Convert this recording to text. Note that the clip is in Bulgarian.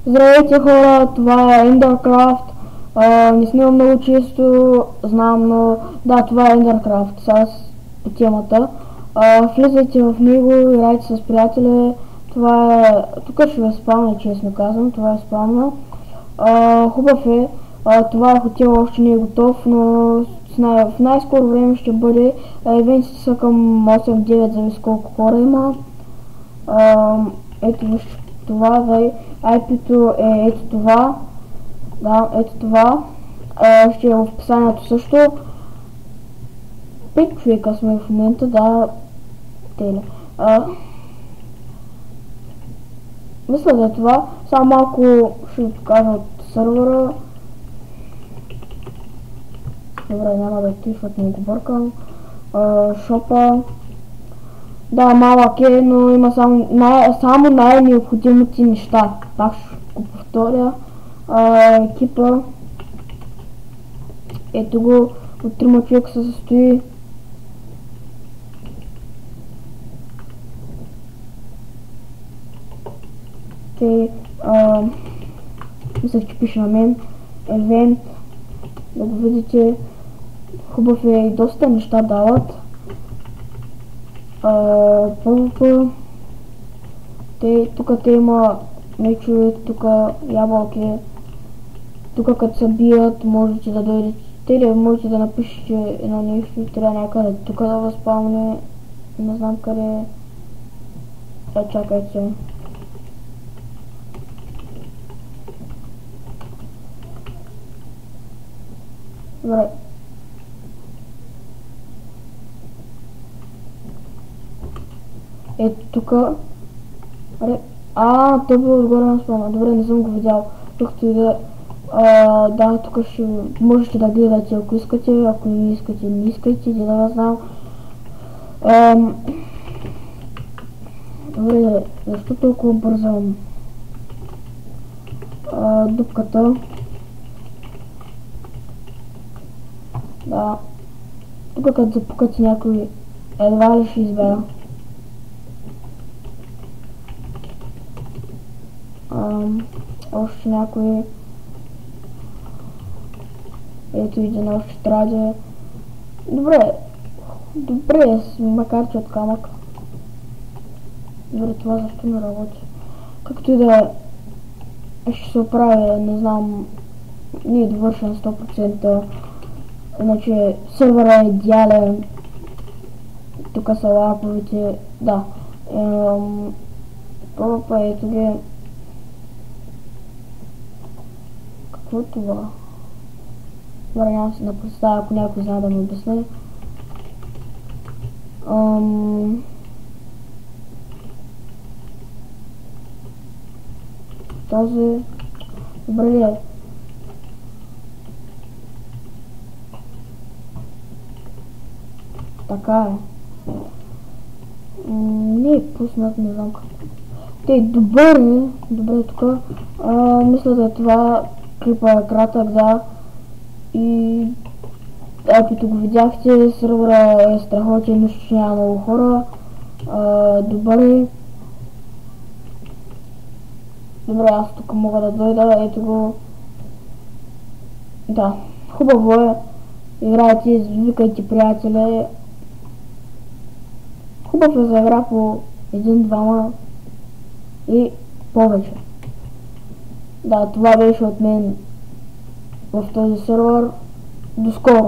Здравейте хора, това е Endercraft. Не снимам много често, знам, но да, това е Endercraft, сега по темата. Влизайте в него, играйте с приятели. Това е... Тук ще ви спамня, честно казвам, това е спамна. Хубав е. Това е хотел, още не е готов, но в най-скоро време ще бъде. Ивентите са към 8-9, зависи колко хора има. Ето виж това, IP-то е ето това. Да, ето това. Ще е в описанието също. 5 човека сме в момента, да. Теле. Мисля да е това. Само малко ще ви покажа от сървъра. Добре, няма да ти, защото не го бъркам. Шопа. Да, малък е, но има само най-необходимите неща. Пак ще го повторя. Екипа. Ето го, от 3 човека се състои. Мислех, че пише на мен. Евент. Да го видите. Хубав е и доста неща дават. PvP. Тук те има мечове, тук ябълки. Тук като се бият, можете да дойдете, можете да напишете едно нещо и трябва някъде тук да възпалне. Не знам къде. Чакайте. Добре. Ето тук. Той бил отгоре на спама. Добре, не съм го видял. Тук и да, тук ще можете да гледате, ако искате, ако не искате, не искате, да знам. Добре, защо толкова бързам? Дупката. Да. Тук като запукате някой, едва ли ще избера. Още някой. Ето един още траде. Добре, макар че от камък. Добре, това защо не работи? Както и да ще се оправя, не знам, не е довършен 100%. Иначе сервера е идеален. Тук са лаповете. Да. PvP, ето ги. Какво е това? Добре, нямам си да представя, ако някой знае да ми обясне. Този... Добре ли е? Така е. Не е пуснат, не знам какво. Добре тук. Мисля да е това. Клипа е кратък, да. И като го видяхте, сервера е страхотен, нищо, че няма много хора. Добре, аз тук мога да дойда, ето го. Да, хубаво е. Играйте, извикайте приятели. Хубаво е за игра по 1-2 и повече. Да, това беше от мен в този сервер. До скоро!